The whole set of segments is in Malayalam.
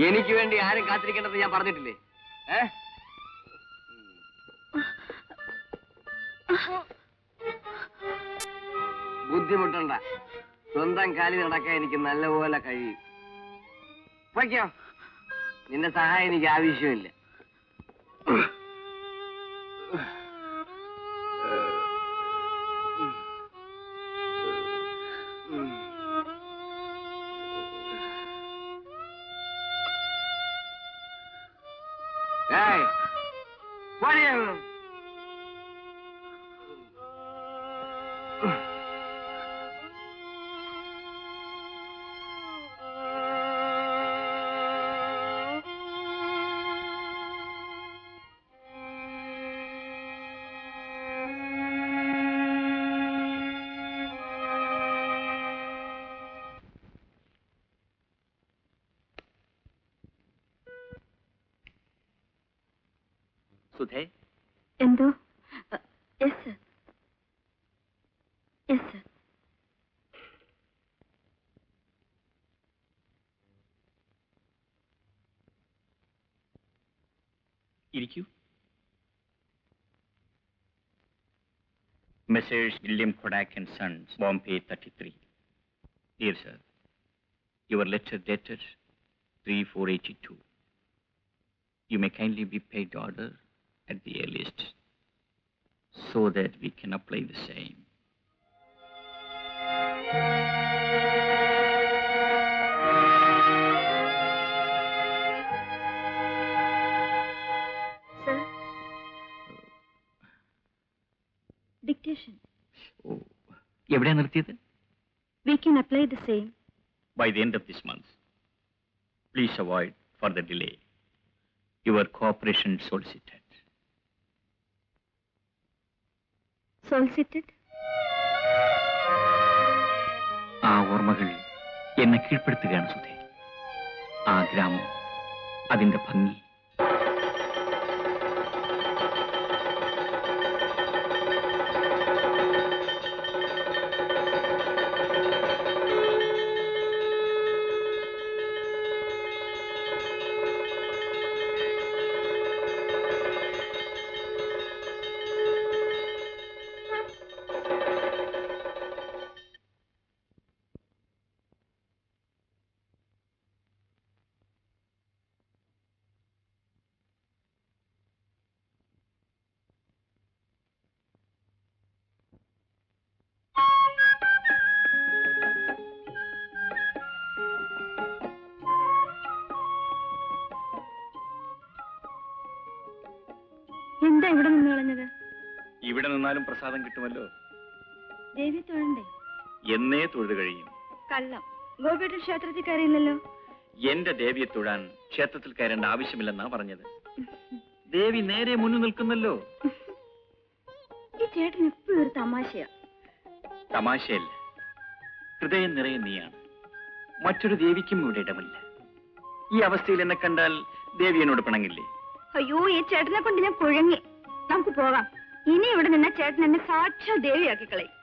എനിക്ക് വേണ്ടി ആരും കാത്തിരിക്കേണ്ടത് ഞാൻ പറഞ്ഞിട്ടില്ലേ? ബുദ്ധിമുട്ടണ്ട, സ്വന്തം കാലിൽ നടക്കാൻ എനിക്ക് നല്ലപോലെ കഴിയും. പൊയ്ക്കോ, നിന്റെ സഹായം എനിക്ക് ആവശ്യമില്ല. സുധേ, എന്തോ? Yes sir, yes sir. ഇരിക്കൂ. Messrs. William Kodak and Sons, Bombay 33. Dear sir, your letter dated 3/4/82. You may kindly be paid order at the earliest, so that we can apply the same. Sir, dictation. Oh, എവിടെയാ നിർത്തിയത്? We can apply the same. By the end of this month. Please avoid further delay. Your cooperation solicited. Solicited? ആ ഓർമ്മകൾ എന്നെ കീഴ്പ്പെടുത്തുകയാണ് സുധേ. ആ ഗ്രാമം, അതിന്റെ ഭംഗി. എന്താ ഇവിടെ നിന്ന് കളഞ്ഞത്? ഇവിടെ നിന്നാലും പ്രസാദം കിട്ടുമല്ലോ. ദേവി തൊഴണ്ടേ? എന്നേ തൊഴുതു കഴിയും. കള്ളം. ഗോപിയുടെ ക്ഷേത്രത്തിൽ കയറിയില്ലല്ലോ. എന്റെ ദേവിയെ തൊഴാൻ ക്ഷേത്രത്തിൽ കയറേണ്ട ആവശ്യമില്ലെന്നാ പറഞ്ഞത്. ദേവി നേരെ മുന്നിൽ നിൽക്കുന്നല്ലോ. ഈ ചേട്ടൻ എപ്പോഴും ഒരു തമാശയാ. തമാശയല്ല, ഹൃദയം നിറയെ നീയാണ്. മറ്റൊരു ദേവിക്കും ഇവിടെ ഇടമില്ല. ഈ അവസ്ഥയിൽ എന്നെ കണ്ടാൽ ദേവി എന്നോട് പിണങ്ങില്ലേ? അയ്യോ, ഈ ചേട്ടനെ കൊണ്ട് ഞാൻ കുഴങ്ങി. നമുക്ക് പോകാം. ഇനി ഇവിടെ നിന്ന ചേട്ടൻ എന്നെ സാക്ഷാൽ ദേവിയാക്കി കളയും.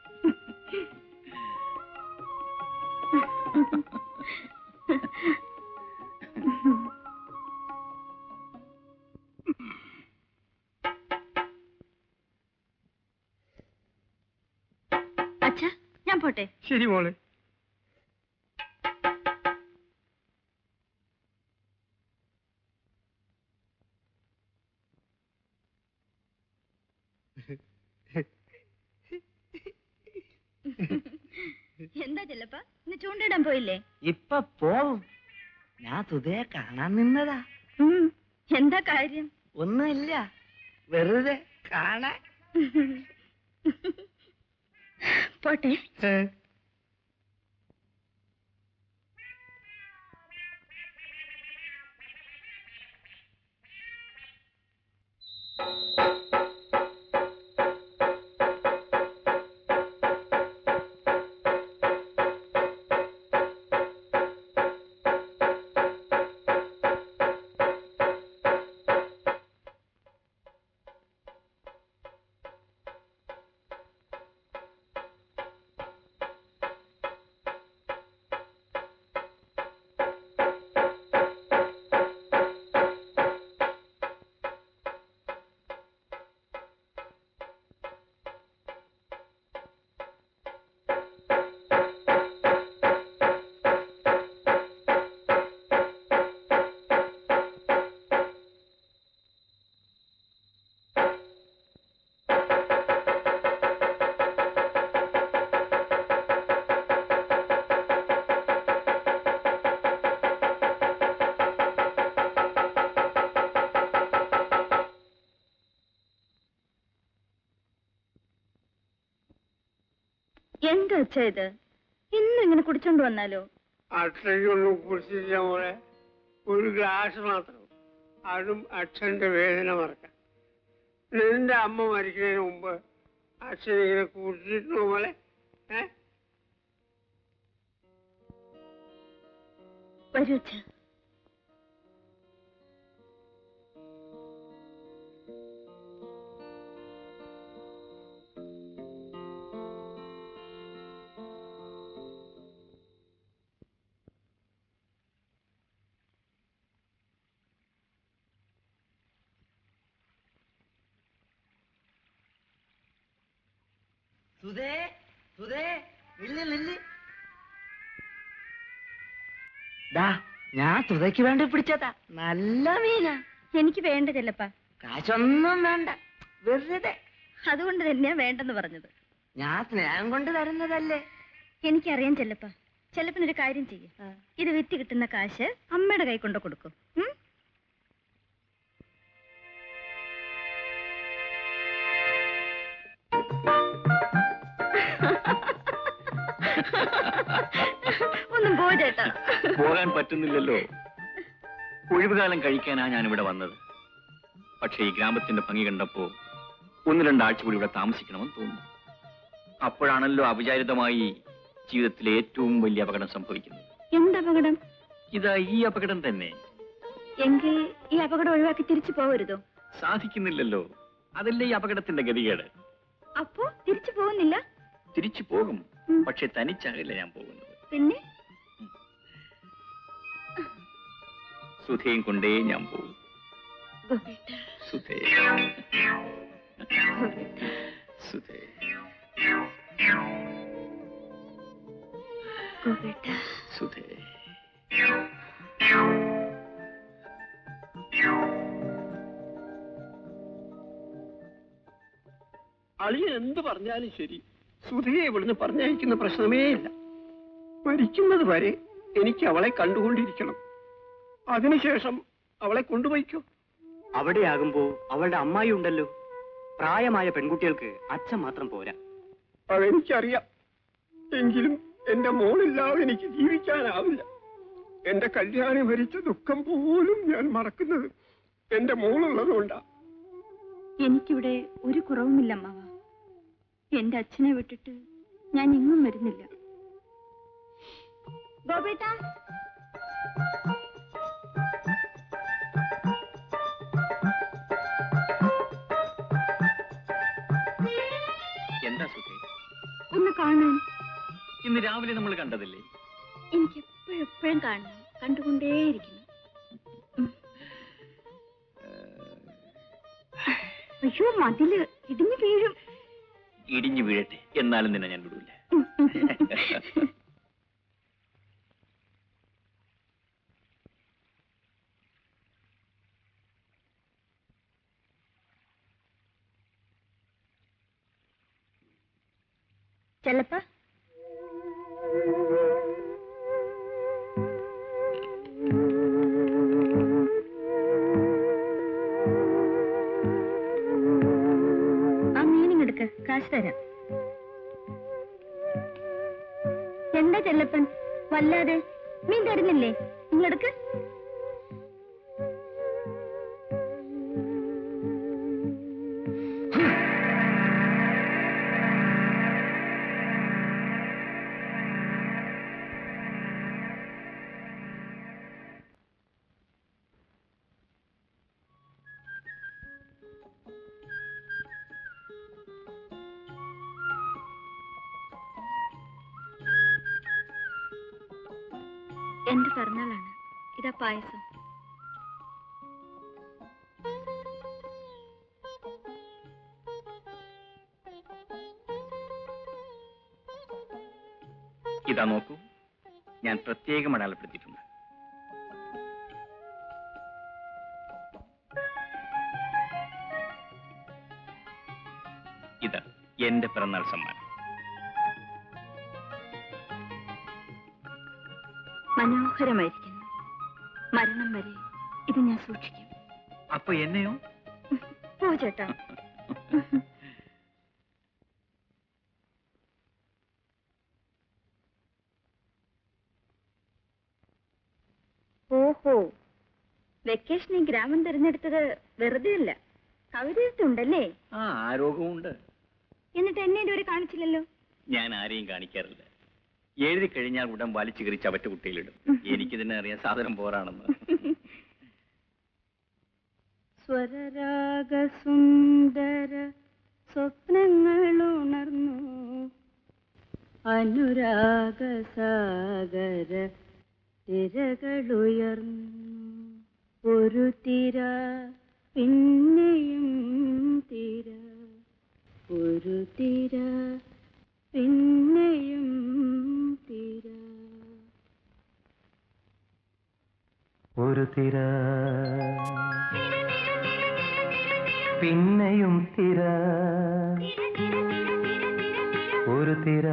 അച്ഛാ, ഞാൻ പോട്ടെ. ശരി മോളെ. എന്താ ചെല്ലപ്പ, ഇന്ന് ചൂണ്ടിടാൻ പോയില്ലേ? ഇപ്പൊ പോവും. ഞാൻ സുധയെ കാണാൻ നിന്നതാ. എന്താ കാര്യം? ഒന്നുമില്ല, വെറുതെ കാണാൻ. പോട്ടെ. എന്താ അച്ഛാ ഇത്? ഇന്നും ഇങ്ങനെ കുടിച്ചോണ്ട് വന്നാലോ? അച്ഛനൊന്നും കുടിച്ചില്ല മോളെ. ഒരു ഗ്ലാസ് മാത്രം. അതും അച്ഛന്റെ വേദന മറക്കാൻ. നിന്റെ അമ്മ മരിക്കുന്നതിന് മുമ്പ് അച്ഛൻ ഇങ്ങനെ കുടിച്ചിട്ടുണ്ടോ മോളെ? വരൂ അച്ഛാ. സുധേ, സുധേ, നില്ല് നില്ല്. ദാ ഞാൻ സുധയ്ക്ക് വേണ്ടി പിടിച്ചതാ. നല്ല മീനാ. എനിക്ക് വേണ്ട ചെല്ലപ്പ. കാശൊന്നും വേണ്ട, വെറുതെ. അതുകൊണ്ട് തന്നെയാ വേണ്ടെന്ന് പറഞ്ഞത്. ഞാൻ സ്നേഹം കൊണ്ട് തരുന്നതല്ലേ. എനിക്കറിയാം ചെല്ലപ്പ. ചെല്ലപ്പനൊരു കാര്യം ചെയ്യും. ഇത് വിറ്റ് കിട്ടുന്ന കാശ് അമ്മയുടെ കൈ കൊണ്ട് കൊടുക്കും. ഒന്നും പോ ചേട്ടാ. പോകാൻ പറ്റുന്നില്ലല്ലോ. ഒഴിവുകാലം കഴിക്കാനാ ഞാനിവിടെ വന്നത്. പക്ഷേ ഈ ഗ്രാമത്തിന്റെ ഭംഗി കണ്ടപ്പോ 1-2 ആഴ്ച കൂടി ഇവിടെ താമസിക്കണമെന്ന് തോന്നുന്നു. അപ്പോഴാണല്ലോ അവിചാരിതമായി ജീവിതത്തിലെ ഏറ്റവും വലിയ അപകടം സംഭവിക്കുന്നത്. എന്തപകടം? ഇതാ ഈ അപകടം തന്നെ. എങ്കിൽ ഈ അപകടം ഒഴിവാക്കി തിരിച്ചു പോകരുതോ? സാധിക്കുന്നില്ലല്ലോ. അതല്ലേ ഈ അപകടത്തിന്റെ ഗതികേട്. അപ്പോ തിരിച്ചു പോകുന്നില്ല? തിരിച്ചു പോകും, പക്ഷെ തനിച്ചാകില്ല ഞാൻ പോകുന്നത്. പിന്നെ സുധയും കൊണ്ടേ ഞാൻ പോകും. ഗോപേട്ടാ, സുധേ, ഗോപേട്ടാ, സുധേ, ഗോപേട്ടാ, സുധേ. അളിയൻ എന്ത് പറഞ്ഞാലും ശരി, സുധയെ ഇവിടുന്ന് പറഞ്ഞയക്കുന്ന പ്രശ്നമേ ഇല്ല. മരിക്കുന്നത് വരെ എനിക്ക് അവളെ കണ്ടുകൊണ്ടിരിക്കണം. അതിനുശേഷം അവളെ കൊണ്ടുപോയിക്കോ. അവിടെയാകുമ്പോ അവളുടെ അമ്മായി ഉണ്ടല്ലോ. പ്രായമായ പെൺകുട്ടികൾക്ക് അച്ഛൻ മാത്രം പോരാ. അതെനിക്കറിയാം. എങ്കിലും എന്റെ മോളില്ലാതെ എനിക്ക് ജീവിക്കാനാവില്ല. എന്റെ കല്യാണി മരിച്ച ദുഃഖം പോലും ഞാൻ മറക്കുന്നത് എന്റെ മോളുള്ളതുകൊണ്ടാ. എനിക്കിവിടെ ഒരു കുറവുമില്ല അമ്മാവ. എന്റെ അച്ഛനെ വിട്ടിട്ട് ഞാൻ എങ്ങും വരുന്നില്ല. ഗോപേട്ടാ, എന്താ സുധേ? ഒന്ന് കാണാൻ. ഇന്ന് രാവിലെ നമ്മൾ കണ്ടതല്ലേ? എനിക്ക് എപ്പോഴും കാണണം. കണ്ടുകൊണ്ടേയിരിക്കുന്നു. അയ്യോ, മതില് ഇടിഞ്ഞു വീഴും. ഇടിഞ്ഞു വീഴട്ടെ, എന്നാലും നിന്നെ ഞാൻ വിടൂല. ചെല്ലപ്പ, ആ മീനിങ് എടുക്ക്, കാശ് തരാം. എന്താ ചെല്ലപ്പൻ വല്ലാതെ? മീൻ തരുന്നില്ലേ? നിങ്ങളെടുക്ക്. എന്റെ പിറന്നാളാണ്. ഇതാ പായസം. ഇതാ നോക്കൂ, ഞാൻ പ്രത്യേകം അടയാളപ്പെടുത്തിയിട്ടുണ്ട്. ഇത് എന്റെ പിറന്നാൾ സമ്മാനം. മനോഹരമായിരിക്കുന്നു. മരണം വരെ ഇത് ഞാൻ സൂക്ഷിക്കും. അപ്പൊ എന്നെയോ? പോ ചേട്ടാ. വെക്കേഷൻ ഈ ഗ്രാമം തിരഞ്ഞെടുത്തത് വെറുതെ അല്ല, കവിതയുണ്ടല്ലേ? ആ ആരോഗ്യമുണ്ട്. എന്നിട്ട് എന്നെ ഇതുവരെ കാണിച്ചില്ലല്ലോ. ഞാൻ ആരെയും കാണിക്കാറില്ല. എഴുതി കഴിഞ്ഞാൽ ഉടൻ വലിച്ചു കയറി ചവറ്റ കുട്ടിയിലിടും. എനിക്കിതിനെ അറിയാൻ സാധനം പോരാണെന്ന്. സ്വരരാഗസുന്ദര സ്വപ്നങ്ങൾ ഉണർന്നു, അനുരാഗസാഗര തിരകളുയർന്നു. ഒരു തിര പിന്നെയും തിര, ഒരു തിര പിന്നെയും തിര. ഒരു തിര പിന്നെയും തിര, ഒരു തിര